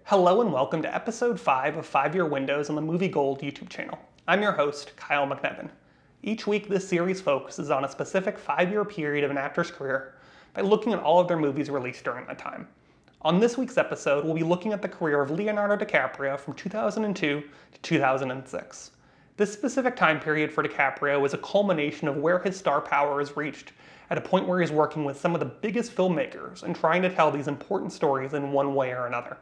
Hello and welcome to episode 5 of 5-Year Windows on the Movie Gold YouTube channel. I'm your host, Kyle McNevin. Each week this series focuses on a specific 5-year period of an actor's career by looking at all of their movies released during that time. On this week's episode, we'll be looking at the career of Leonardo DiCaprio from 2002 to 2006. This specific time period for DiCaprio is a culmination of where his star power is reached at a point where he's working with some of the biggest filmmakers and trying to tell these important stories in one way or another.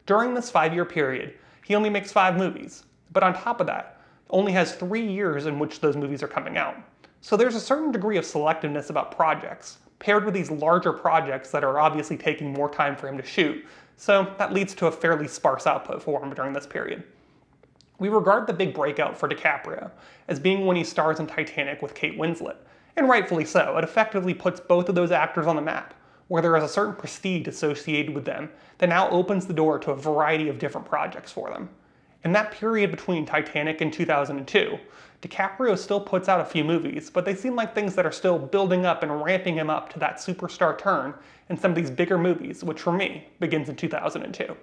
During this 5-year period, he only makes 5 movies, but on top of that, only has 3 years in which those movies are coming out. So there's a certain degree of selectiveness about projects, paired with these larger projects that are obviously taking more time for him to shoot, so that leads to a fairly sparse output for him during this period. We regard the big breakout for DiCaprio as being when he stars in Titanic with Kate Winslet, and rightfully so. It effectively puts both of those actors on the map, where there is a certain prestige associated with them that now opens the door to a variety of different projects for them. In that period between Titanic and 2002, DiCaprio still puts out a few movies, but they seem like things that are still building up and ramping him up to that superstar turn in some of these bigger movies, which for me begins in 2002.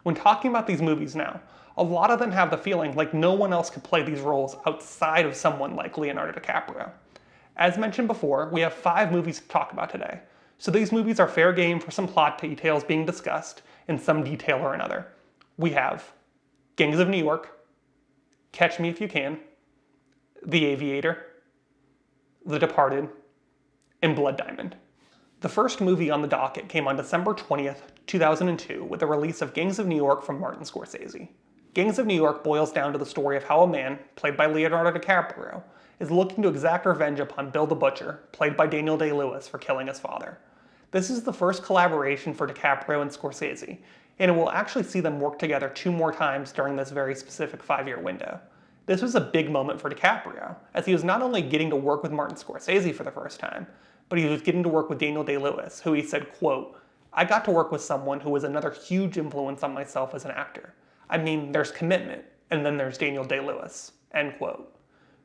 When talking about these movies now, a lot of them have the feeling like no one else could play these roles outside of someone like Leonardo DiCaprio. As mentioned before, we have 5 movies to talk about today. So these movies are fair game for some plot details being discussed in some detail or another. We have Gangs of New York, Catch Me If You Can, The Aviator, The Departed, and Blood Diamond. The first movie on the docket came on December 20th, 2002 with the release of Gangs of New York from Martin Scorsese. Gangs of New York boils down to the story of how a man, played by Leonardo DiCaprio, is looking to exact revenge upon Bill the Butcher, played by Daniel Day-Lewis, for killing his father. This is the first collaboration for DiCaprio and Scorsese, and it will actually see them work together 2 more times during this very specific 5-year window. This was a big moment for DiCaprio, as he was not only getting to work with Martin Scorsese for the first time, but he was getting to work with Daniel Day-Lewis, who he said, quote, "I got to work with someone who was another huge influence on myself as an actor. I mean, there's commitment, and then there's Daniel Day-Lewis," end quote.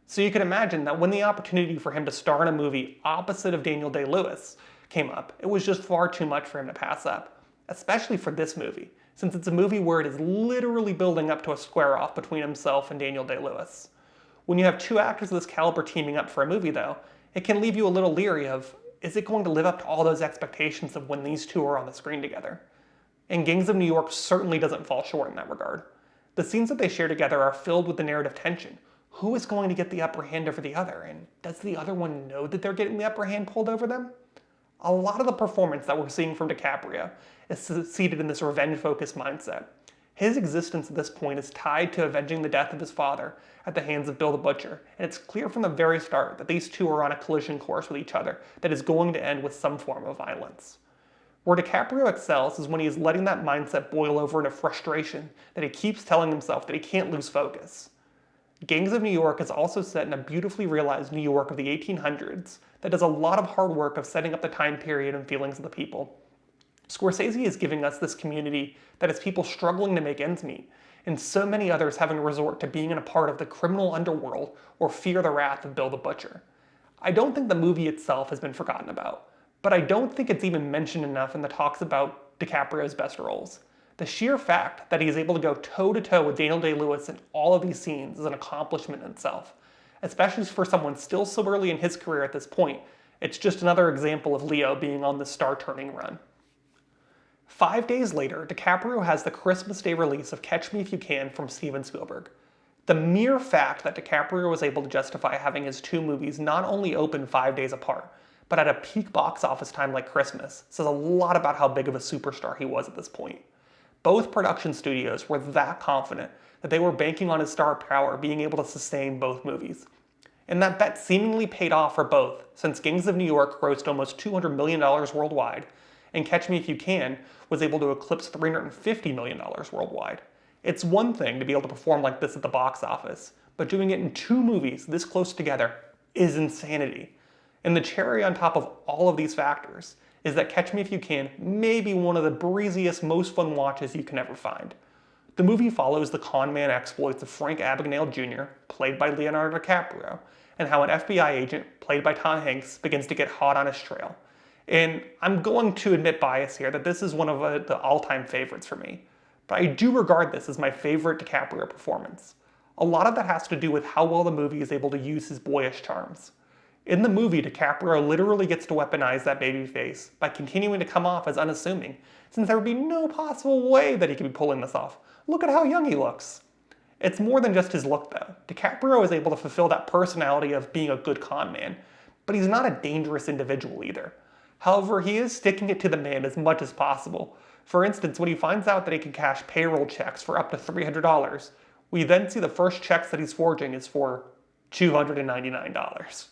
So you can imagine that when the opportunity for him to star in a movie opposite of Daniel Day-Lewis came up, it was just far too much for him to pass up, especially for this movie, since it's a movie where it is literally building up to a square-off between himself and Daniel Day-Lewis. When you have 2 actors of this caliber teaming up for a movie, though, it can leave you a little leery of, is it going to live up to all those expectations of when these 2 are on the screen together? And Gangs of New York certainly doesn't fall short in that regard. The scenes that they share together are filled with the narrative tension. Who is going to get the upper hand over the other, and does the other one know that they're getting the upper hand pulled over them? A lot of the performance that we're seeing from DiCaprio is seated in this revenge-focused mindset. His existence at this point is tied to avenging the death of his father at the hands of Bill the Butcher, and it's clear from the very start that these 2 are on a collision course with each other that is going to end with some form of violence. Where DiCaprio excels is when he is letting that mindset boil over into frustration that he keeps telling himself that he can't lose focus. Gangs of New York is also set in a beautifully realized New York of the 1800s that does a lot of hard work of setting up the time period and feelings of the people. Scorsese is giving us this community that has people struggling to make ends meet, and so many others having to resort to being in a part of the criminal underworld or fear the wrath of Bill the Butcher. I don't think the movie itself has been forgotten about, but I don't think it's even mentioned enough in the talks about DiCaprio's best roles. The sheer fact that he is able to go toe-to-toe with Daniel Day-Lewis in all of these scenes is an accomplishment in itself, especially for someone still so early in his career at this point. It's just another example of Leo being on the star-turning run. 5 days later, DiCaprio has the Christmas Day release of Catch Me If You Can from Steven Spielberg. The mere fact that DiCaprio was able to justify having his 2 movies not only open 5 days apart, but at a peak box office time like Christmas, says a lot about how big of a superstar he was at this point. Both production studios were that confident that they were banking on his star power being able to sustain both movies. And that bet seemingly paid off for both, since Gangs of New York grossed almost $200 million worldwide, and Catch Me If You Can was able to eclipse $350 million worldwide. It's one thing to be able to perform like this at the box office, but doing it in 2 movies this close together is insanity. And the cherry on top of all of these factors is that Catch Me If You Can may be one of the breeziest, most fun watches you can ever find. The movie follows the con man exploits of Frank Abagnale Jr., played by Leonardo DiCaprio, and how an FBI agent, played by Tom Hanks, begins to get hot on his trail. And I'm going to admit bias here that this is one of the all-time favorites for me. but I do regard this as my favorite DiCaprio performance. A lot of that has to do with how well the movie is able to use his boyish charms. In the movie, DiCaprio literally gets to weaponize that baby face by continuing to come off as unassuming, since there would be no possible way that he could be pulling this off. Look at how young he looks. It's more than just his look though. DiCaprio is able to fulfill that personality of being a good con man, but he's not a dangerous individual either. However, he is sticking it to the man as much as possible. For instance, when he finds out that he can cash payroll checks for up to $300, we then see the first checks that he's forging is for $299.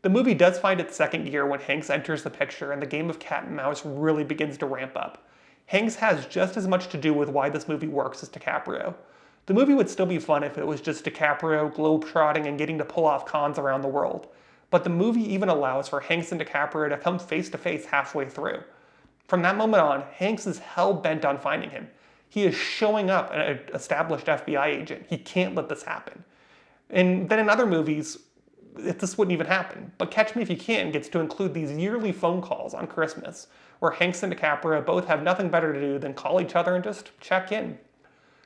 The movie does find its second gear when Hanks enters the picture and the game of cat and mouse really begins to ramp up. Hanks has just as much to do with why this movie works as DiCaprio. The movie would still be fun if it was just DiCaprio globetrotting and getting to pull off cons around the world, but the movie even allows for Hanks and DiCaprio to come face to face halfway through. From that moment on, Hanks is hell-bent on finding him. He is showing up an established FBI agent. He can't let this happen. And then in other movies, this wouldn't even happen. But Catch Me If You Can gets to include these yearly phone calls on Christmas, where Hanks and DiCaprio both have nothing better to do than call each other and just check in.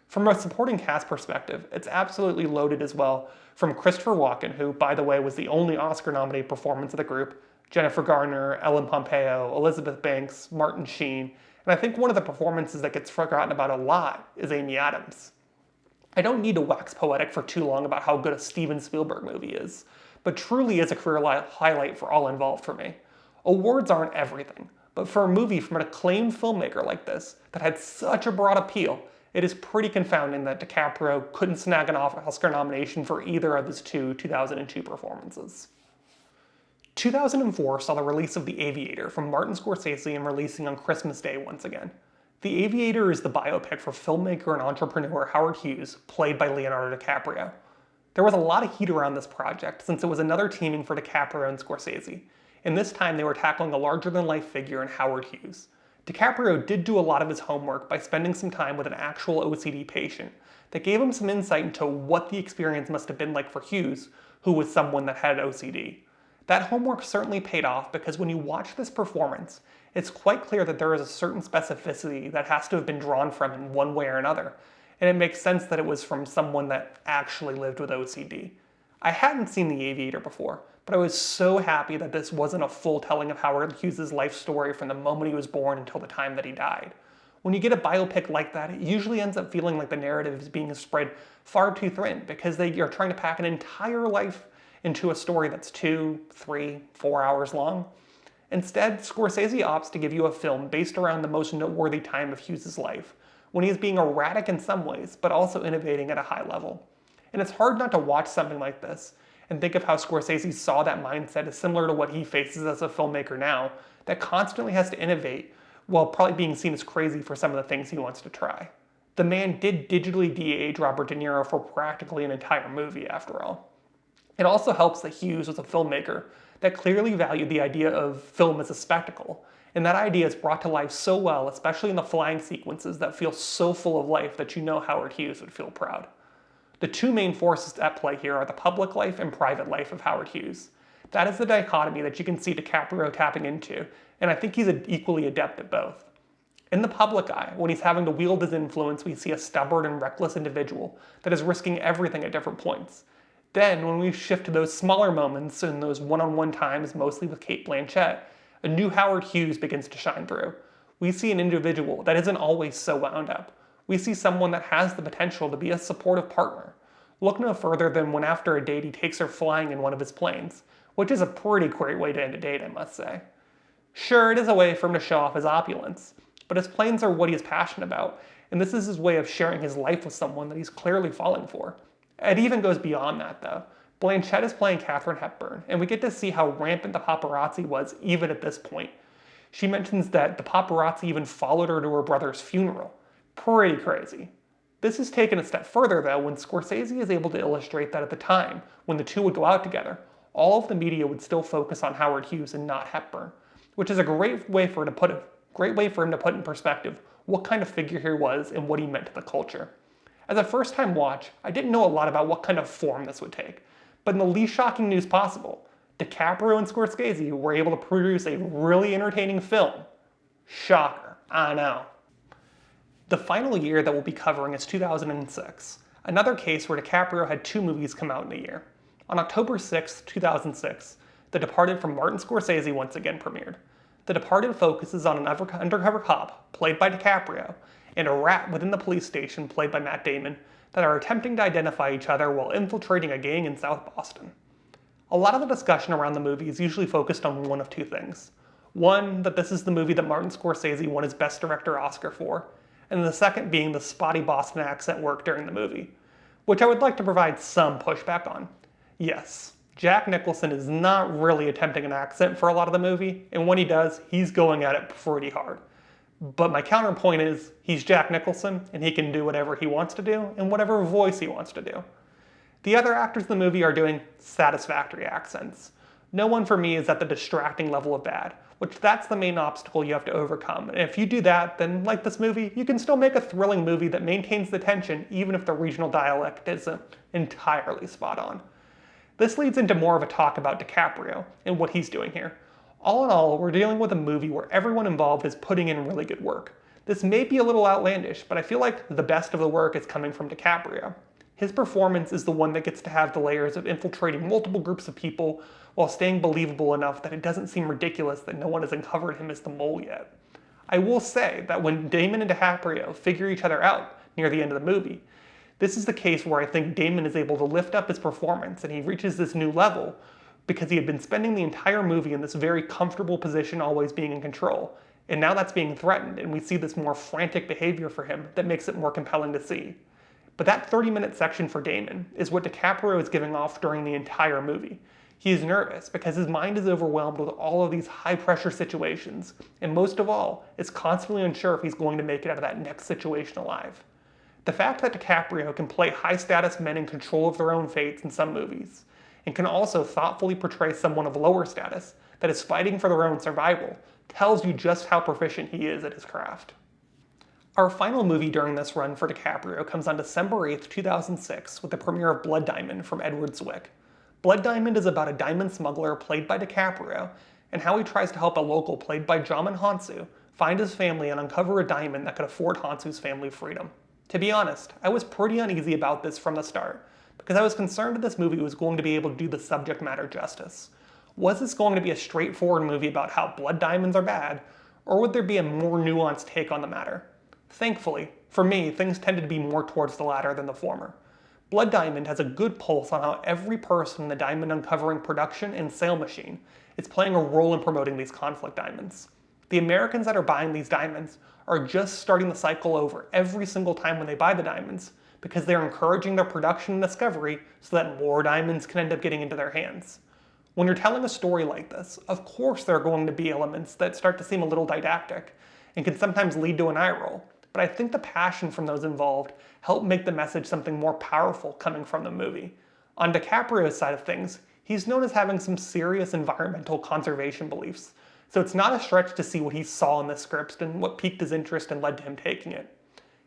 From a supporting cast perspective, it's absolutely loaded as well, from Christopher Walken, who, by the way, was the only Oscar-nominated performance of the group, Jennifer Garner, Ellen Pompeo, Elizabeth Banks, Martin Sheen, and I think one of the performances that gets forgotten about a lot is Amy Adams. I don't need to wax poetic for too long about how good a Steven Spielberg movie is, but truly is a career highlight for all involved for me. Awards aren't everything, but for a movie from an acclaimed filmmaker like this that had such a broad appeal, it is pretty confounding that DiCaprio couldn't snag an Oscar nomination for either of his two 2002 performances. 2004 saw the release of The Aviator from Martin Scorsese and releasing on Christmas Day once again. The Aviator is the biopic for filmmaker and entrepreneur Howard Hughes, played by Leonardo DiCaprio. There was a lot of heat around this project since it was another teaming for DiCaprio and Scorsese, and this time they were tackling a larger-than-life figure in Howard Hughes. DiCaprio did do a lot of his homework by spending some time with an actual OCD patient that gave him some insight into what the experience must have been like for Hughes, who was someone that had OCD. That homework certainly paid off because when you watch this performance, it's quite clear that there is a certain specificity that has to have been drawn from in one way or another, and it makes sense that it was from someone that actually lived with OCD. I hadn't seen The Aviator before, but I was so happy that this wasn't a full telling of Howard Hughes' life story from the moment he was born until the time that he died. When you get a biopic like that, it usually ends up feeling like the narrative is being spread far too thin because they are trying to pack an entire life into a story that's 2, 3, 4 hours long. Instead, Scorsese opts to give you a film based around the most noteworthy time of Hughes' life, when he is being erratic in some ways, but also innovating at a high level. And it's hard not to watch something like this and think of how Scorsese saw that mindset as similar to what he faces as a filmmaker now, that constantly has to innovate while probably being seen as crazy for some of the things he wants to try. The man did digitally de-age Robert De Niro for practically an entire movie, after all. It also helps that Hughes was a filmmaker that clearly valued the idea of film as a spectacle, and that idea is brought to life so well, especially in the flying sequences that feel so full of life that you know Howard Hughes would feel proud. The two main forces at play here are the public life and private life of Howard Hughes. That is the dichotomy that you can see DiCaprio tapping into, and I think he's equally adept at both. In the public eye, when he's having to wield his influence, we see a stubborn and reckless individual that is risking everything at different points. Then, when we shift to those smaller moments and those one-on-one times, mostly with Cate Blanchett, a new Howard Hughes begins to shine through. We see an individual that isn't always so wound up. We see someone that has the potential to be a supportive partner. Look no further than when after a date he takes her flying in one of his planes, which is a pretty great way to end a date, I must say. Sure, it is a way for him to show off his opulence, but his planes are what he is passionate about, and this is his way of sharing his life with someone that he's clearly falling for. It even goes beyond that, though. Blanchett is playing Katharine Hepburn, and we get to see how rampant the paparazzi was even at this point. She mentions that the paparazzi even followed her to her brother's funeral. Pretty crazy. This is taken a step further, though, when Scorsese is able to illustrate that at the time, when the two would go out together, all of the media would still focus on Howard Hughes and not Hepburn, which is a great way for him to put in perspective what kind of figure he was and what he meant to the culture. As a first-time watch, I didn't know a lot about what kind of form this would take, but in the least shocking news possible, DiCaprio and Scorsese were able to produce a really entertaining film. Shocker, I know. The final year that we'll be covering is 2006, another case where DiCaprio had two movies come out in a year. On October 6, 2006, The Departed from Martin Scorsese once again premiered. The Departed focuses on an undercover cop, played by DiCaprio, and a rat within the police station, played by Matt Damon, that are attempting to identify each other while infiltrating a gang in South Boston. A lot of the discussion around the movie is usually focused on one of two things. One, that this is the movie that Martin Scorsese won his Best Director Oscar for, and the second being the spotty Boston accent work during the movie, which I would like to provide some pushback on. Yes, Jack Nicholson is not really attempting an accent for a lot of the movie, and when he does, he's going at it pretty hard. But my counterpoint is, he's Jack Nicholson, and he can do whatever he wants to do, in whatever voice he wants to do. The other actors in the movie are doing satisfactory accents. No one for me is at the distracting level of bad, which that's the main obstacle you have to overcome. And if you do that, then like this movie, you can still make a thrilling movie that maintains the tension even if the regional dialect isn't entirely spot on. This leads into more of a talk about DiCaprio and what he's doing here. All in all, we're dealing with a movie where everyone involved is putting in really good work. This may be a little outlandish, but I feel like the best of the work is coming from DiCaprio. His performance is the one that gets to have the layers of infiltrating multiple groups of people while staying believable enough that it doesn't seem ridiculous that no one has uncovered him as the mole yet. I will say that when Damon and DiCaprio figure each other out near the end of the movie, this is the case where I think Damon is able to lift up his performance and he reaches this new level because he had been spending the entire movie in this very comfortable position, always being in control. And now that's being threatened, and we see this more frantic behavior for him that makes it more compelling to see. But that 30-minute section for Damon is what DiCaprio is giving off during the entire movie. He is nervous because his mind is overwhelmed with all of these high-pressure situations, and most of all, is constantly unsure if he's going to make it out of that next situation alive. The fact that DiCaprio can play high-status men in control of their own fates in some movies, and can also thoughtfully portray someone of lower status that is fighting for their own survival, tells you just how proficient he is at his craft. Our final movie during this run for DiCaprio comes on December 8, 2006 with the premiere of Blood Diamond from Edward Zwick. Blood Diamond is about a diamond smuggler played by DiCaprio and how he tries to help a local played by Djimon Hounsou find his family and uncover a diamond that could afford Hounsou's family freedom. To be honest, I was pretty uneasy about this from the start because I was concerned that this movie was going to be able to do the subject matter justice. Was this going to be a straightforward movie about how blood diamonds are bad, or would there be a more nuanced take on the matter? Thankfully, for me, things tended to be more towards the latter than the former. Blood Diamond has a good pulse on how every person in the diamond uncovering production and sale machine is playing a role in promoting these conflict diamonds. The Americans that are buying these diamonds are just starting the cycle over every single time when they buy the diamonds because they're encouraging their production and discovery so that more diamonds can end up getting into their hands. When you're telling a story like this, of course there are going to be elements that start to seem a little didactic and can sometimes lead to an eye roll, but I think the passion from those involved help make the message something more powerful coming from the movie. On DiCaprio's side of things, he's known as having some serious environmental conservation beliefs, so it's not a stretch to see what he saw in the script and what piqued his interest and led to him taking it.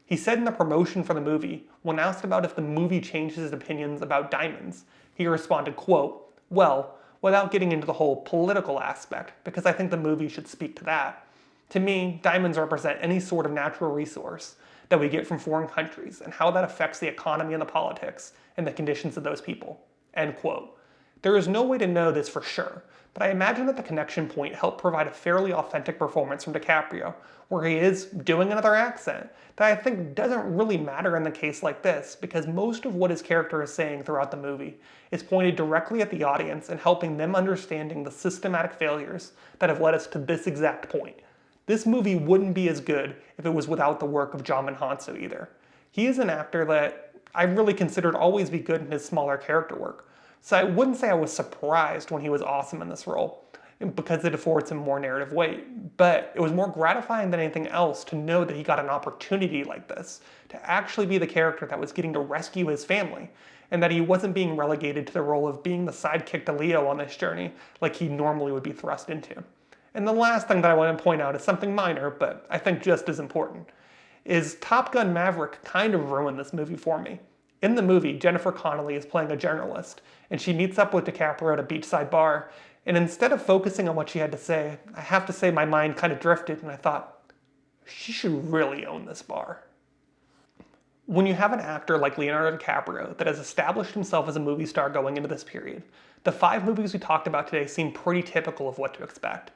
He said in the promotion for the movie, when asked about if the movie changed his opinions about diamonds, he responded, quote, "Well, without getting into the whole political aspect, because I think the movie should speak to that. To me, diamonds represent any sort of natural resource that we get from foreign countries and how that affects the economy and the politics and the conditions of those people." End quote. There is no way to know this for sure, but I imagine that the connection point helped provide a fairly authentic performance from DiCaprio, where he is doing another accent that I think doesn't really matter in the case like this, because most of what his character is saying throughout the movie is pointed directly at the audience and helping them understanding the systematic failures that have led us to this exact point. This movie wouldn't be as good if it was without the work of Djimon Hounsou either. He is an actor that I really considered always be good in his smaller character work, so I wouldn't say I was surprised when he was awesome in this role, because it affords him more narrative weight, but it was more gratifying than anything else to know that he got an opportunity like this, to actually be the character that was getting to rescue his family, and that he wasn't being relegated to the role of being the sidekick to Leo on this journey like he normally would be thrust into. And the last thing that I want to point out is something minor, but I think just as important, is Top Gun Maverick kind of ruined this movie for me. In the movie, Jennifer Connelly is playing a journalist, and she meets up with DiCaprio at a beachside bar, and instead of focusing on what she had to say, I have to say my mind kind of drifted, and I thought, she should really own this bar. When you have an actor like Leonardo DiCaprio that has established himself as a movie star going into this period, the 5 movies we talked about today seem pretty typical of what to expect.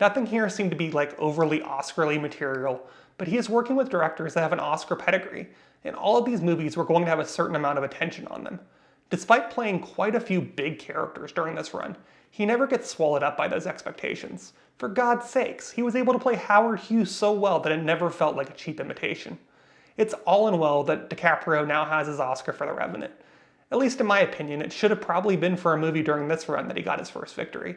Nothing here seemed to be like overly Oscar-y material, but he is working with directors that have an Oscar pedigree, and all of these movies were going to have a certain amount of attention on them. Despite playing quite a few big characters during this run, he never gets swallowed up by those expectations. For God's sakes, he was able to play Howard Hughes so well that it never felt like a cheap imitation. It's all in well that DiCaprio now has his Oscar for The Revenant. At least in my opinion, it should have probably been for a movie during this run that he got his first victory.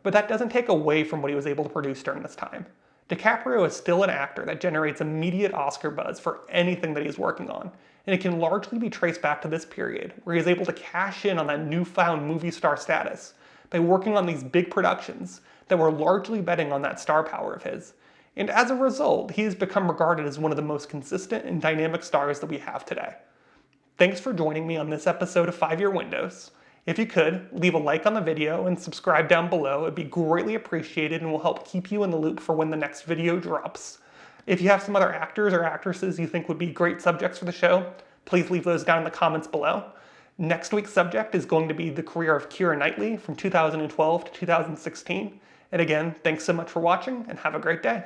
But that doesn't take away from what he was able to produce during this time. DiCaprio is still an actor that generates immediate Oscar buzz for anything that he's working on, and it can largely be traced back to this period where he's able to cash in on that newfound movie star status by working on these big productions that were largely betting on that star power of his. And as a result, he has become regarded as one of the most consistent and dynamic stars that we have today. Thanks for joining me on this episode of 5 Year Windows. If you could, leave a like on the video and subscribe down below. It'd be greatly appreciated and will help keep you in the loop for when the next video drops. If you have some other actors or actresses you think would be great subjects for the show, please leave those down in the comments below. Next week's subject is going to be the career of Keira Knightley from 2012 to 2016. And again, thanks so much for watching and have a great day.